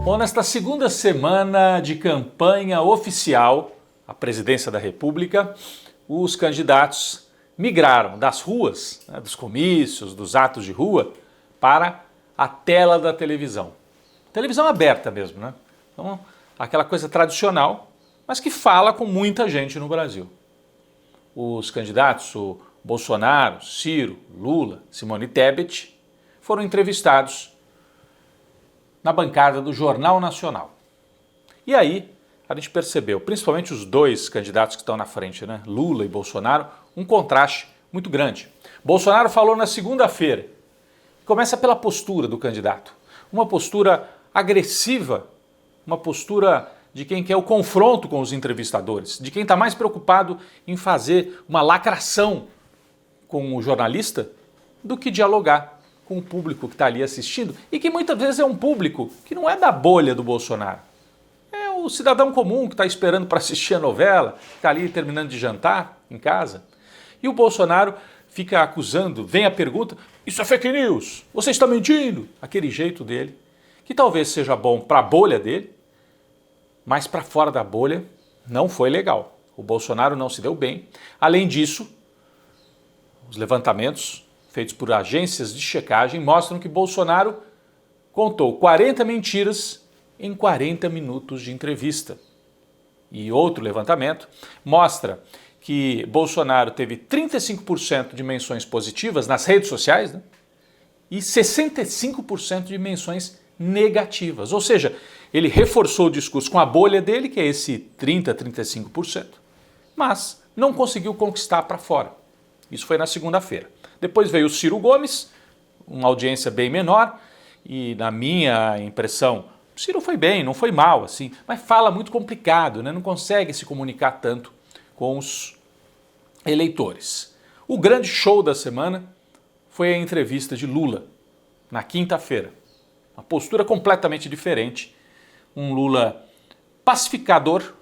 Bom, nesta segunda semana de campanha oficial à presidência da República, os candidatos migraram das ruas, dos comícios, dos atos de rua, para a tela da televisão. Televisão aberta mesmo, né? Então, aquela coisa tradicional, mas que fala com muita gente no Brasil. Os candidatos, o Bolsonaro, Ciro, Lula, Simone Tebet, foram entrevistados na bancada do Jornal Nacional. E aí a gente percebeu, principalmente os dois candidatos que estão na frente, né, Lula e Bolsonaro, um contraste muito grande. Bolsonaro falou na segunda-feira, começa pela postura do candidato, uma postura agressiva, uma postura de quem quer o confronto com os entrevistadores, de quem está mais preocupado em fazer uma lacração com o jornalista do que dialogar com o público que está ali assistindo e que muitas vezes é um público que não é da bolha do Bolsonaro. É o cidadão comum que está esperando para assistir a novela, está ali terminando de jantar em casa. E o Bolsonaro fica acusando, vem a pergunta, isso é fake news, você está mentindo. Aquele jeito dele, que talvez seja bom para a bolha dele, mas para fora da bolha não foi legal. O Bolsonaro não se deu bem. Além disso, os levantamentos feitos por agências de checagem mostram que Bolsonaro contou 40 mentiras em 40 minutos de entrevista. E outro levantamento mostra que Bolsonaro teve 35% de menções positivas nas redes sociais, né? E 65% de menções negativas. Ou seja, ele reforçou o discurso com a bolha dele, que é esse 30-35%, mas não conseguiu conquistar para fora. Isso foi na segunda-feira. Depois veio o Ciro Gomes, uma audiência bem menor, e na minha impressão, o Ciro foi bem, não foi mal, assim, mas fala muito complicado, né? Não consegue se comunicar tanto com os eleitores. O grande show da semana foi a entrevista de Lula, na quinta-feira. Uma postura completamente diferente, um Lula pacificador,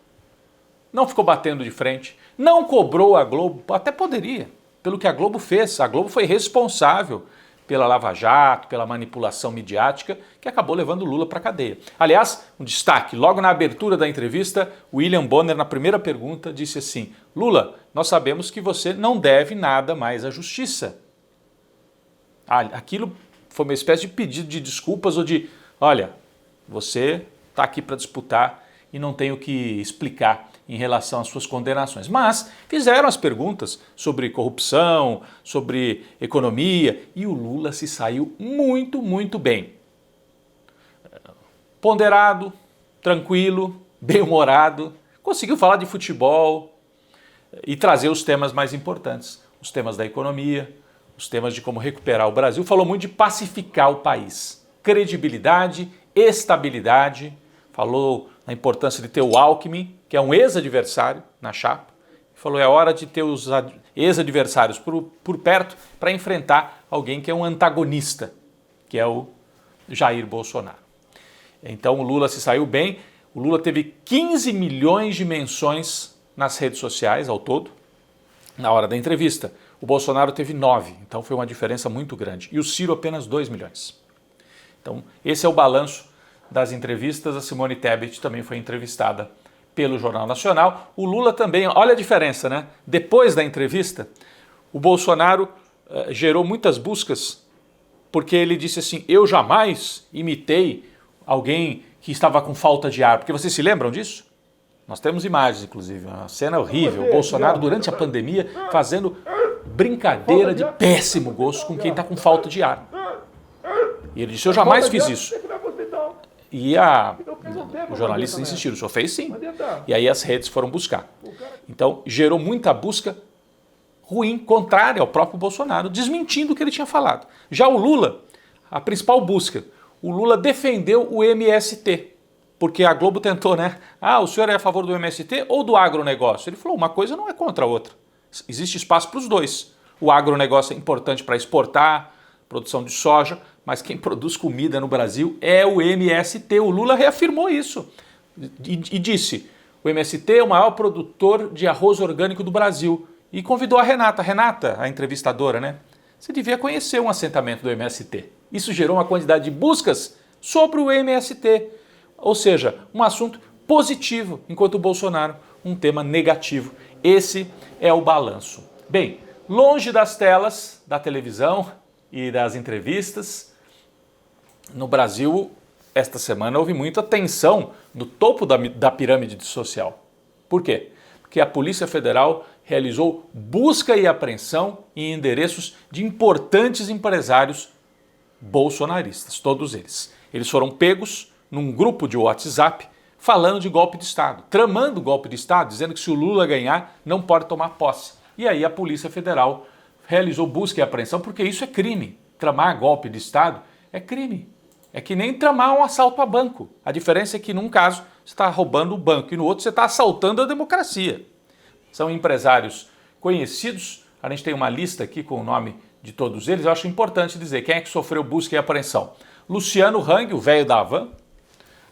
não ficou batendo de frente, não cobrou a Globo, até poderia, pelo que a Globo fez. A Globo foi responsável pela Lava Jato, pela manipulação midiática, que acabou levando Lula para a cadeia. Aliás, um destaque, logo na abertura da entrevista, William Bonner, na primeira pergunta, disse assim: Lula, nós sabemos que você não deve nada mais à justiça. Aquilo foi uma espécie de pedido de desculpas ou de, olha, você está aqui para disputar e não tem o que explicar em relação às suas condenações. Mas fizeram as perguntas sobre corrupção, sobre economia, e o Lula se saiu muito, muito bem. Ponderado, tranquilo, bem-humorado, conseguiu falar de futebol e trazer os temas mais importantes, os temas da economia, os temas de como recuperar o Brasil. Falou muito de pacificar o país, credibilidade, estabilidade, falou na importância de ter o Alckmin, que é um ex-adversário na chapa, falou é hora de ter os ex-adversários por perto para enfrentar alguém que é um antagonista, que é o Jair Bolsonaro. Então o Lula se saiu bem, o Lula teve 15 milhões de menções nas redes sociais ao todo, na hora da entrevista. O Bolsonaro teve 9, então foi uma diferença muito grande. E o Ciro apenas 2 milhões. Então esse é o balanço das entrevistas. A Simone Tebet também foi entrevistada pelo Jornal Nacional. O Lula também, olha a diferença, né? Depois da entrevista, o Bolsonaro gerou muitas buscas, porque ele disse assim, eu jamais imitei alguém que estava com falta de ar. Porque vocês se lembram disso? Nós temos imagens, inclusive, uma cena horrível. O Bolsonaro, durante a pandemia, fazendo brincadeira de péssimo gosto com quem está com falta de ar. E ele disse, eu jamais fiz isso. E os jornalistas insistiram, o senhor fez sim. E aí as redes foram buscar. Então gerou muita busca ruim, contrária ao próprio Bolsonaro, desmentindo o que ele tinha falado. Já o Lula, a principal busca, o Lula defendeu o MST, porque a Globo tentou, né? O senhor é a favor do MST ou do agronegócio? Ele falou, uma coisa não é contra a outra. Existe espaço para os dois. O agronegócio é importante para exportar, produção de soja, mas quem produz comida no Brasil é o MST. O Lula reafirmou isso e disse, o MST é o maior produtor de arroz orgânico do Brasil. E convidou a Renata, a entrevistadora, né? Você devia conhecer um assentamento do MST. Isso gerou uma quantidade de buscas sobre o MST. Ou seja, um assunto positivo, enquanto o Bolsonaro um tema negativo. Esse é o balanço. Bem, longe das telas da televisão e das entrevistas, no Brasil, esta semana houve muita tensão no topo da pirâmide social. Por quê? Porque a Polícia Federal realizou busca e apreensão em endereços de importantes empresários bolsonaristas, todos eles. Eles foram pegos num grupo de WhatsApp falando de golpe de Estado, tramando golpe de Estado, dizendo que se o Lula ganhar, não pode tomar posse. E aí a Polícia Federal realizou busca e apreensão, porque isso é crime. Tramar golpe de Estado é crime. É que nem tramar um assalto a banco. A diferença é que num caso você está roubando o banco e no outro você está assaltando a democracia. São empresários conhecidos, a gente tem uma lista aqui com o nome de todos eles, eu acho importante dizer quem é que sofreu busca e apreensão. Luciano Hang, o velho da Havan,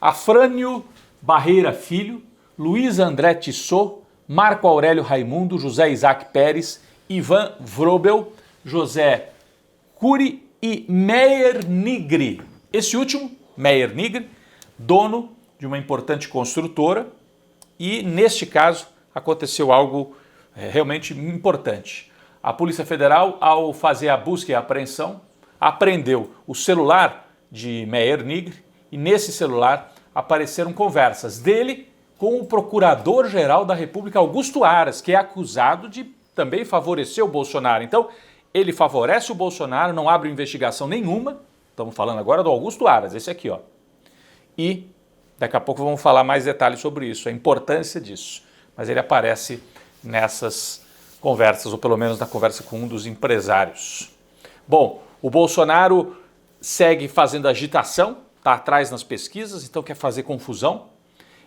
Afrânio Barreira Filho, Luiz André Tissot, Marco Aurélio Raimundo, José Isaac Pérez, Ivan Vrobel, José Cury e Meyer Nigri. Esse último, Meyer Nigri, dono de uma importante construtora, e neste caso aconteceu algo realmente importante. A Polícia Federal, ao fazer a busca e a apreensão, apreendeu o celular de Meyer Nigri e nesse celular apareceram conversas dele com o Procurador-Geral da República, Augusto Aras, que é acusado de também favorecer o Bolsonaro. Então, ele favorece o Bolsonaro, não abre investigação nenhuma. Estamos falando agora do Augusto Aras, esse aqui, ó. E daqui a pouco vamos falar mais detalhes sobre isso, a importância disso. Mas ele aparece nessas conversas, ou pelo menos na conversa com um dos empresários. Bom, o Bolsonaro segue fazendo agitação, está atrás nas pesquisas, então quer fazer confusão.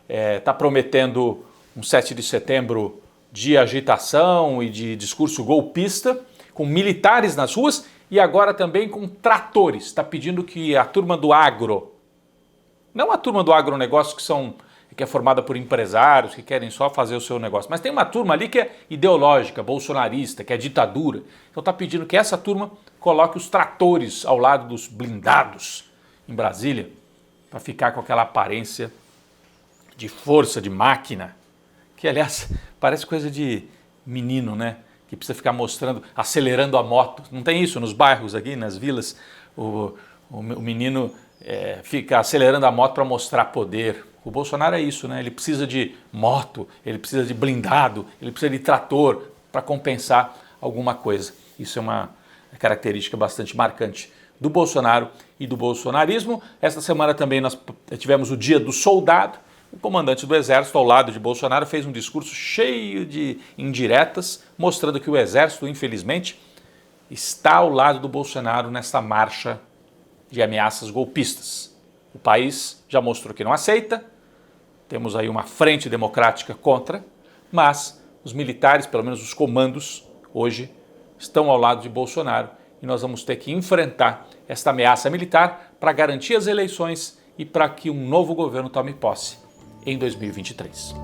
Está prometendo um 7 de setembro de agitação e de discurso golpista, com militares nas ruas e agora também com tratores. Está pedindo que a turma do agro, não a turma do agronegócio que é formada por empresários que querem só fazer o seu negócio, mas tem uma turma ali que é ideológica, bolsonarista, que é ditadura. Então está pedindo que essa turma coloque os tratores ao lado dos blindados em Brasília, para ficar com aquela aparência de força, de máquina, que aliás parece coisa de menino, né? Que precisa ficar mostrando, acelerando a moto. Não tem isso nos bairros aqui, nas vilas? O menino fica acelerando a moto para mostrar poder. O Bolsonaro é isso, né? Ele precisa de moto, ele precisa de blindado, ele precisa de trator para compensar alguma coisa. Isso é uma característica bastante marcante do Bolsonaro e do bolsonarismo. Esta semana também nós tivemos o Dia do Soldado. O comandante do Exército, ao lado de Bolsonaro, fez um discurso cheio de indiretas, mostrando que o Exército, infelizmente, está ao lado do Bolsonaro nessa marcha de ameaças golpistas. O país já mostrou que não aceita, temos aí uma frente democrática contra, mas os militares, pelo menos os comandos, hoje estão ao lado de Bolsonaro e nós vamos ter que enfrentar esta ameaça militar para garantir as eleições e para que um novo governo tome posse em 2023.